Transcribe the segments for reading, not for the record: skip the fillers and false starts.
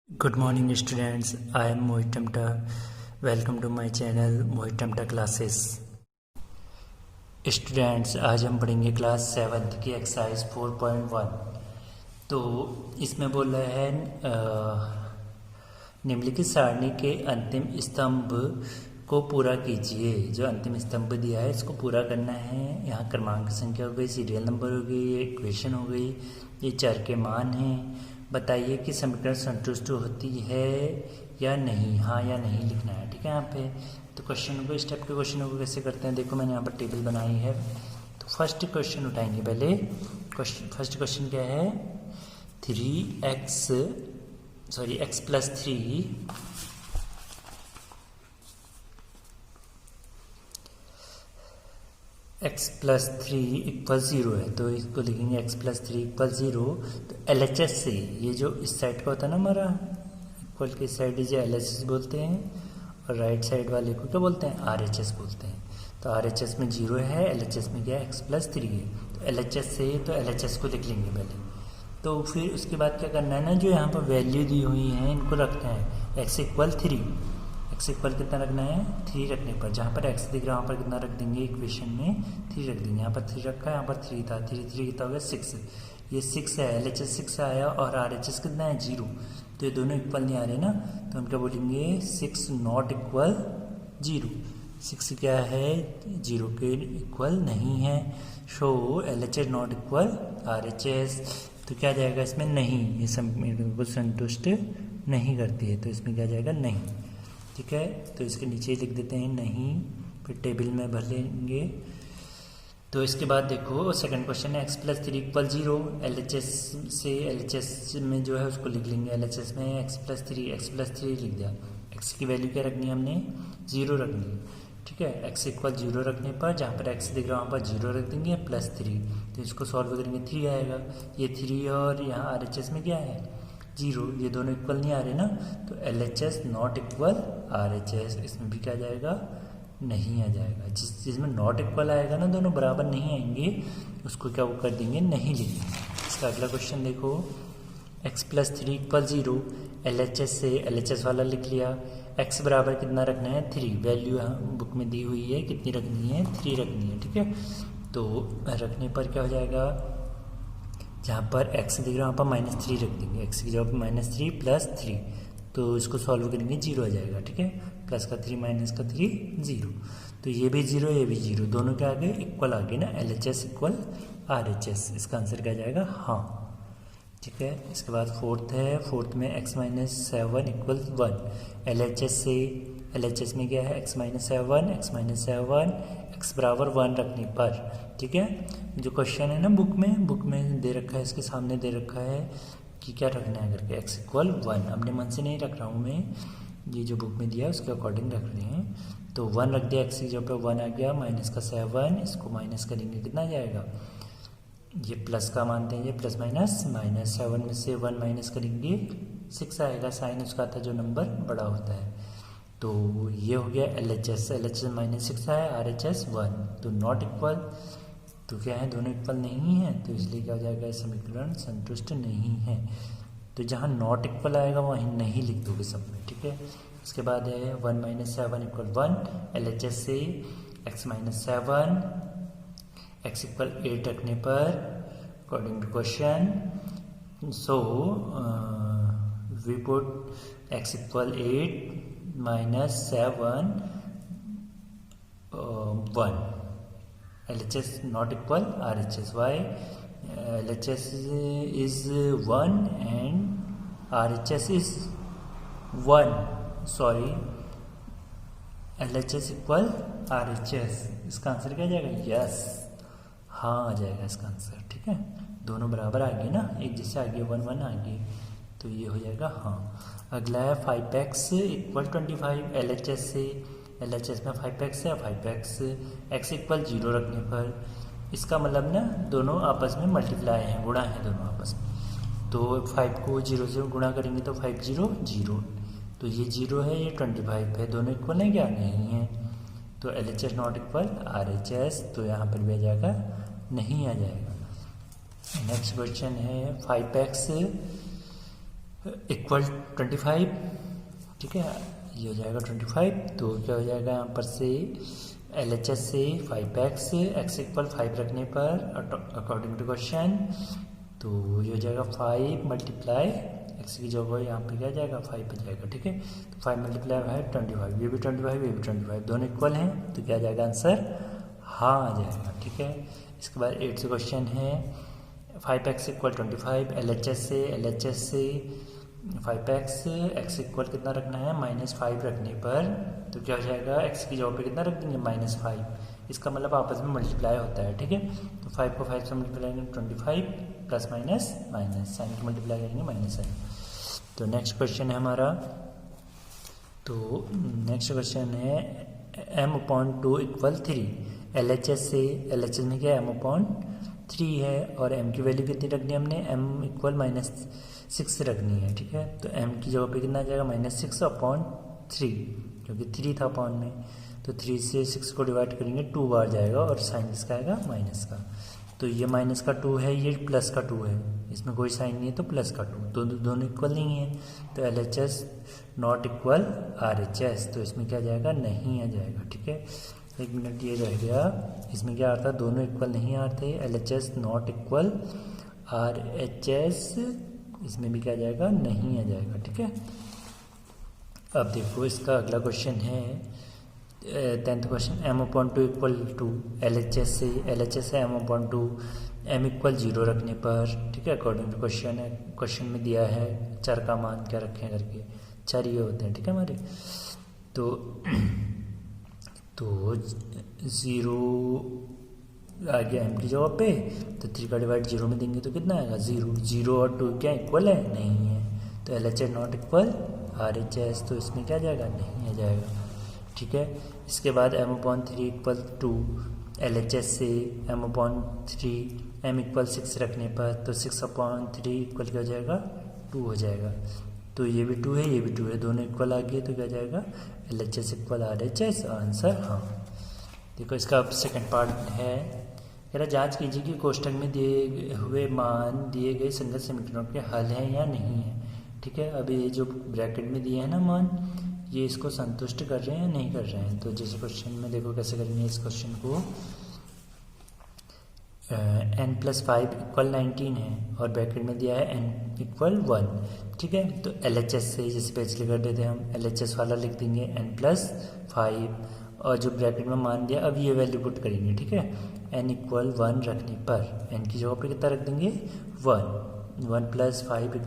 Good morning students, I am Mohit Tamta. Welcome to my channel Mohit Tamta classes. Students आज हम पढ़ेंगे class 7th की exercise 4.1। तो इसमें बोल रहा है निम्नलिखित सारणी के अंतिम स्तंभ को पूरा कीजिए। जो अंतिम स्तंभ दिया है इसको पूरा करना है। यहाँ क्रमांक संख्या हो गई, सीरियल नंबर हो गई, इक्वेशन हो गई, ये चर के मान हैं। बताइए कि समीकरण संतुष्ट होती है या नहीं, हाँ या नहीं लिखना है। ठीक है, यहाँ पे तो क्वेश्चन को स्टेप के क्वेश्चन को कैसे करते हैं देखो, मैंने यहाँ पर टेबल बनाई है। तो फर्स्ट क्वेश्चन उठाएंगे पहले। फर्स्ट क्वेश्चन क्या है, x plus 3 x plus 3 equal 0 है। तो इसको लिखेंगे x प्लस 3 इक्वल 0। तो LHS से ये जो इस साइड का होता है ना हमारा इक्वल की साइड, इसे LHS बोलते हैं और राइट साइड वाले को क्या बोलते हैं, RHS बोलते हैं। तो RHS में 0 है, LHS में क्या है, x प्लस 3 है। तो LHS से तो LHS को लिख लेंगे पहले। तो फिर उसके बाद क्या करना है ना, जो यहाँ पर वैल्यू दी हुई है इनको रखना है। x इक्वल 3, x इक्वल कितना रखना है, 3 रखने पर जहाँ पर x दिख रहा है वहाँ पर कितना रख देंगे, इक्वेशन में 3 रख देंगे। यहाँ पर 3 रखा है, यहाँ पर 3 था, 3 कितना हो गया 6। ये 6 है, LHS 6 आया और RHS कितना है 0। तो ये दोनों इक्वल नहीं आ रहे ना, तो हम क्या बोलेंगे 6 नॉट इक्वल 0। 6 क्या है, 0 के इक्वल नहीं है। Show LHS not equal RHS। तो क्या जाएगा इसमें, नहीं, ये समीकरण को संतुष्ट नहीं करती है। तो इसमें क्या जाएगा, नहीं। ठीक है, तो इसके नीचे लिख देते हैं नहीं, फिर टेबल में भर लेंगे। तो इसके बाद देखो सेकंड क्वेश्चन है, x प्लस 3 इक्वल 0। LHS से LHS में जो है उसको लिख लेंगे। LHS में x प्लस 3 लिख दिया। x की वैल्यू क्या रखनी है हमने, 0 रखनी है। ठीक है, x इक्वल 0 रखने पर जहाँ पर x दिख रहा है वहाँ पर 0 रख देंगे, प्लस 3। तो इसको सॉल्व करेंगे 3 आएगा। ये 3 और यहाँ RHS में क्या है 0, ये दोनों इक्वल नहीं आ रहे ना, तो LHS नॉट इक्वल RHS। इसमें भी क्या जाएगा, नहीं आ जाएगा। जिसमें नॉट इक्वल आएगा ना, दोनों बराबर नहीं आएंगे, उसको क्या वो कर देंगे, नहीं लिखेंगे। इसका अगला क्वेश्चन देखो, x प्लस 3 इक्वल 0। LHS से LHS वाला लिख लिया। x बराबर कितना रखना है, 3। वैल्यू यहाँ बुक में दी हुई है, कितनी रखनी है, 3 रखनी है। ठीक है, तो रखने पर क्या हो जाएगा, जहाँ पर x दिख रहा है वहाँ पर -3 रख देंगे। x की जगह -3 प्लस 3, तो इसको सॉल्व करेंगे 0 आ जाएगा। ठीक है, प्लस का 3 माइनस का 3 0। तो ये भी 0, ये भी 0, दोनों के आगे इक्वल आ गए ना, LHS इक्वल RHS। इसका आंसर क्या जाएगा, हाँ। ठीक है, इसके बाद फोर्थ है, फोर्थ में x माइनस 7 इक्वल 1। LHS में क्या है, x माइनस 7 x बराबर 1 रखने पर। ठीक है, जो क्वेश्चन है ना बुक में दे रखा है, इसके सामने दे रखा है कि क्या रखना है करके, x इक्वल 1। अपने मन से नहीं रख रहा हूँ मैं, ये जो बुक में दिया है उसके अकॉर्डिंग रख रहे हैं। तो 1 रख दिया, x की जगह पे 1 आ गया, माइनस का 7, इसको माइनस करेंगे कितना आ जाएगा, ये प्लस का मानते हैं, ये प्लस माइनस 7 में से 1 माइनस करेंगे 6 आएगा, साइन उसका आता है जो नंबर बड़ा होता है। तो ये हो गया LHS -6 है, RHS 1। तो नॉट इक्वल, तो क्या है, दोनों इक्वल नहीं है, तो इसलिए क्या हो जाएगा, समीकरण संतुष्ट नहीं है। तो जहाँ नॉट इक्वल आएगा वहीं नहीं लिख दोगे सब में। ठीक है, उसके बाद है 1 माइनस 7 इक्वल 1। LHS से x माइनस 7 x इक्वल 8 रखने पर according to question, so we put x equal 8 minus 7 1। LHS not equal RHS. Why? LHS is 1 and RHS is 1. Sorry, LHS equal RHS। इसका आंसर क्या जाएगा, yes, हाँ आ जाएगा इसका answer. ठीक है, दोनों बराबर आ गए ना, एक जैसे आ गए, 1 1 आ गए, तो ये हो जाएगा हाँ। अगला है 5x इक्वल 25। LHS में 5x है, 5x x इक्वल 0 रखने पर, इसका मतलब ना दोनों आपस में मल्टीप्लाई हैं, गुणा है दोनों आपस में। तो 5 को 0 से गुणा करेंगे तो 5 0 0, तो ये 0 है, ये 25 है, दोनों इक्वल है क्या, नहीं है। तो LHS नॉट इक्वल RHS, तो यहाँ पर भी आ जाएगा, नहीं आ जाएगा। नेक्स्ट क्वेश्चन है 5x इक्वल 25, ठीक है, ये हो जाएगा 25। तो क्या हो जाएगा यहाँ पर से LHS से 5x, x इक्वल 5 रखने पर अकॉर्डिंग टू क्वेश्चन, तो ये हो जाएगा 5 मल्टीप्लाई x की जगह यहाँ पे क्या जाएगा 5 पे जाएगा, ठीक है। तो 5 मल्टीप्लाई है 25, ये भी 25, ये भी 25, दोनों इक्वल हैं, तो क्या जाएगा आंसर हाँ आ जाएगा, ठीक है। इसके बाद 8th क्वेश्चन है 5x इक्वल 25, LHS से 5x, x इक्वल कितना रखना है -5 रखने पर, तो क्या हो जाएगा x की जगह पे कितना रख देंगे -5, इसका मतलब आपस में मल्टीप्लाई होता है, ठीक है। तो 5 को 5 से मल्टीप्लाई करेंगे 25 प्लस माइनस माइनस साइन की मल्टीप्लाई करेंगे माइनस साइन। तो नेक्स्ट क्वेश्चन है हमारा, तो नेक्स्ट क्वेश्चन है m/2 इक्वल 3, LHS में क्या है m/3 है, और m की वैल्यू कितनी रखनी है हमने, m इक्वल -6 रखनी है, ठीक है। तो m की जगह पे कितना आ जाएगा -6/3, क्योंकि 3 था अपॉन में, तो 3 से 6 को डिवाइड करेंगे 2 बार जाएगा, और साइन किसका आएगा माइनस का। तो ये माइनस का 2 है, ये प्लस का 2 है, इसमें कोई साइन नहीं है तो प्लस का 2, तो दोनों इक्वल नहीं है, तो LHS नॉट इक्वल RHS, तो इसमें क्या जाएगा नहीं आ जाएगा, ठीक है। 1 मिनट ये रह गया, इसमें क्या आता है दोनों इक्वल नहीं आते, LHS नॉट इक्वल RHS, इसमें भी क्या जाएगा नहीं आ जाएगा, ठीक है। अब देखो इसका अगला क्वेश्चन है 10th question, m/2 equal to LHS से m/2, m इक्वल 0 रखने पर, ठीक है, अकॉर्डिंग टू क्वेश्चन है, क्वेश्चन में दिया है चर का मान क्या रखें करके, चर ये होते हैं, ठीक है हमारे। तो 0 आ गया m की जगह पे, तो 3 का डिवाइड 0 में देंगे तो कितना आएगा 0, 0 और 2 क्या इक्वल है नहीं है, तो LHS नॉट इक्वल RHS, तो इसमें क्या जाएगा नहीं आ जाएगा, ठीक है। इसके बाद m/3 इक्वल टू LHS से m/3, m इक्वल 6 रखने पर, तो 6/3 इक्वल क्या हो जाएगा 2 हो जाएगा, तो ये भी 2 है, ये भी 2 है, दोनों इक्वल आ गए, तो क्या जाएगा LHS इक्वल RHS, आंसर हाँ। देखो इसका अब सेकंड पार्ट है, कह रहा जांच कीजिए कि कोष्टक में दिए हुए मान दिए गए संगत समीकरणों के हल हैं या नहीं है, ठीक है। अब ये जो ब्रैकेट में दिए हैं ना मान, ये इसको संतुष्ट कर रहे हैं या नहीं कर रहे हैं, तो जैसे क्वेश्चन में देखो कैसे करेंगे इस क्वेश्चन को, n+5 इक्वल 19 है, और ब्रैकेट में दिया है n इक्वल 1, ठीक है। तो LHS से जैसे पहले कर देते हैं हम, LHS वाला लिख देंगे n+5, और जो ब्रैकेट में मान दिया अब ये वैल्यू पुट करेंगे, ठीक है। n इक्वल 1 रखने पर n की जगह पर कितना रख देंगे 1 + 5,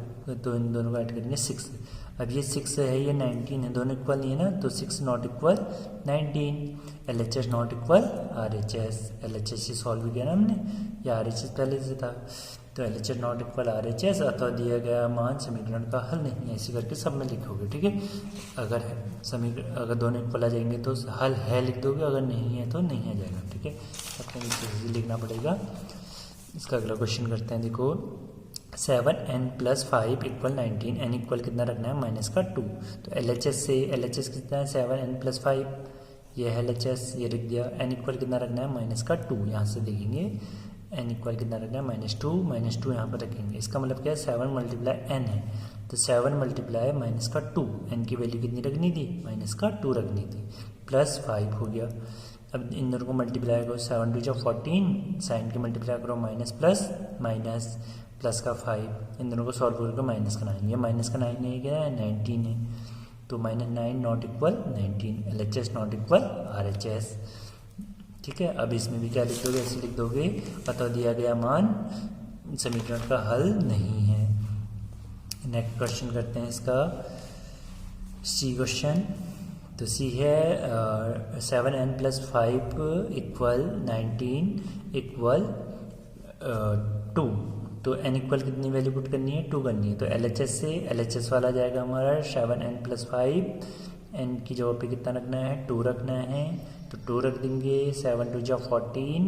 तो इन दोनों को ऐड करेंगे 6, अब ये 6 है ये 19 है, दोनों इक्वल नहीं है ना, तो 6 not equal 19, LHS not equal RHS, LHS solve किया ना हमने, या RHS पहले से था, तो LHS नॉट इक्वल RHS अथवा दिया गया मान समीकरण का हल नहीं है, ऐसे करके सब में लिखोगे, ठीक है। अगर दोनों इक्वल आ जाएंगे तो हल है लिख दोगे, अगर नहीं है तो नहीं आ जाएगा, ठीक है, अपने लिखना पड़ेगा। इसका अगला क्वेश्चन करते हैं, देखो 7n+5 इक्वल 19, n इक्वल कितना रखना है -2, तो LHS कितना है 7n+5, ये है LHS, ये लिख दिया, n इक्वल कितना रखना है -2, यहाँ से देखेंगे n इक्वल कितना रखना है -2 यहाँ पर रखेंगे, इसका मतलब क्या है 7 × n है, तो 7 × -2, n की वैल्यू कितनी रखनी थी -2 रखनी थी, +5 हो गया। अब इन दोनों को मल्टीप्लाई करो, 7 × 2 = 14, साइन की मल्टीप्लाई करो माइनस प्लस माइनस, प्लस का 5, इन दोनों को सॉल्व करके माइनस का 9, ये माइनस का 9 नहीं क्या है 19 है, तो -9 not equal 19, LHS not equal RHS, ठीक है। अब इसमें भी क्या लिख दोगे, ऐसे लिख दोगे, अतः दिया गया मान समीकरण का हल नहीं है। नेक्स्ट क्वेश्चन करते हैं इसका C क्वेश्चन, तो C है 7n+5 इक्वल 19 इक्वल 2, तो n इक्वल कितनी वैल्यू पुट करनी है 2 करनी है, तो LHS से LHS वाला जाएगा हमारा 7n+5, n की जगह पे कितना रखना है 2 रखना है, तो 2 रख देंगे, 7 × 2 = 14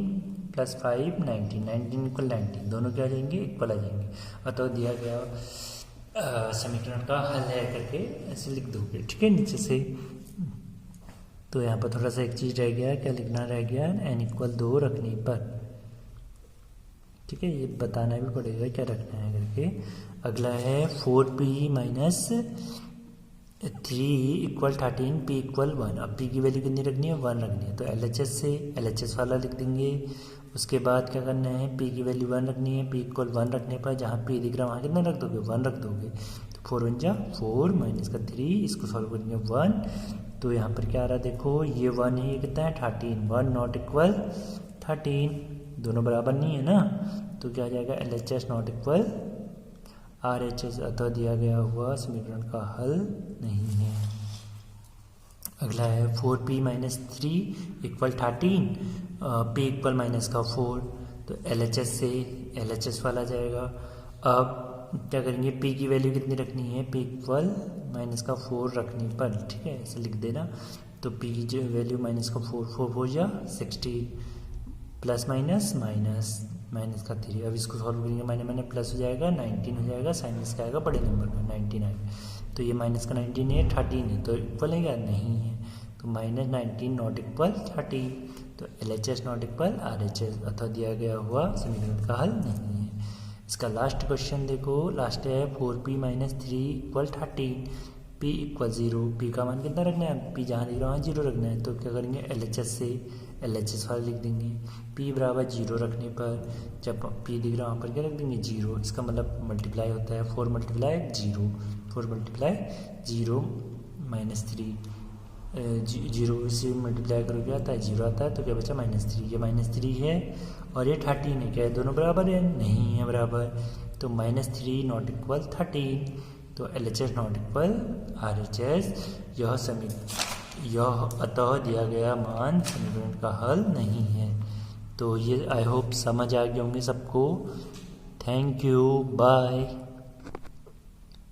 + 5 19 इक्वल 19, दोनों क्या आ जाएंगे इक्वल आ जाएंगे, अतः दिया गया समीकरण का हल है करके ऐसे लिख दोगे, ठीक है नीचे से। तो यहाँ पर थोड़ा सा एक चीज़ रह गया, क्या लिखना रह गया, n इक्वल 2 रखने पर, ठीक है, ये बताना भी पड़ेगा क्या रखना है करके। अगला है 4p minus 3 equal 13 p equal 1। अब p की वैल्यू कितनी रखनी है, 1 रखनी है, तो LHS से LHS वाला लिख देंगे। उसके बाद क्या करना है, p की वैल्यू 1 रखनी है, p इक्वल 1 रखने पर जहाँ p दिख रहा है वहाँ कितना रख दोगे, 1 रख दोगे। तो 4 1 जा 4 माइनस का 3, इसको सॉल्व करेंगे 1, तो यहाँ पर क्या आ रहा है देखो, ये 1 है, ये कितना है 13, 1 नॉट इक्वल 13, दोनों बराबर नहीं है ना, तो क्या आ जाएगा LHS नॉट इक्वल RHS, अतः दिया गया हुआ समीकरण का हल नहीं है। अगला है 4p minus 3 equal 13, p equal minus का 4, तो LHS से LHS वाला जाएगा। अब क्या करेंगे, p की वैल्यू कितनी रखनी है, p इक्वल माइनस का 4 रखने पर, ठीक है, ऐसे लिख देना। तो p की जो वैल्यू माइनस का 4, 4 हो जा 16, प्लस माइनस माइनस माइनस का 3, अब इसको सॉल्व करेंगे, माइनस माइनस प्लस हो जाएगा, 19 हो जाएगा, साइन इसका आएगा बड़े नंबर का 19 आएगा, तो ये माइनस का 19 है, 13 है, तो इक्वल है क्या, नहीं है, तो माइनस 19 नॉट इक्वल 13, तो LHS नॉट इक्वल RHS, अतः दिया गया हुआ समीकरण का हल नहीं है। इसका लास्ट क्वेश्चन देखो, लास्ट है 4p minus 3 equal 13, p equal 0, p का मान कितना रखना है, p जहाँ दिख रहा है 0 रखना है, तो क्या करेंगे LHS से LHS वाला लिख देंगे। p बराबर 0 रखने पर, जब p दिख रहा है वहाँ पर क्या रख देंगे 0, इसका मतलब मल्टीप्लाई होता है 4 मल्टीप्लाई 0, 4 मल्टीप्लाई 0 माइनस 3, 0 से मल्टीप्लाई करो क्या आता है 0 आता है, तो क्या बचा -3, ये -3 है और ये 13 है, क्या है दोनों बराबर है, नहीं है बराबर, तो -3 नॉट इक्वल 13, तो LHS नॉट इक्वल RHS, यह अतः दिया गया मान समीकरण का हल नहीं है। तो ये आई होप समझ आ गए होंगे सबको। Thank you, bye.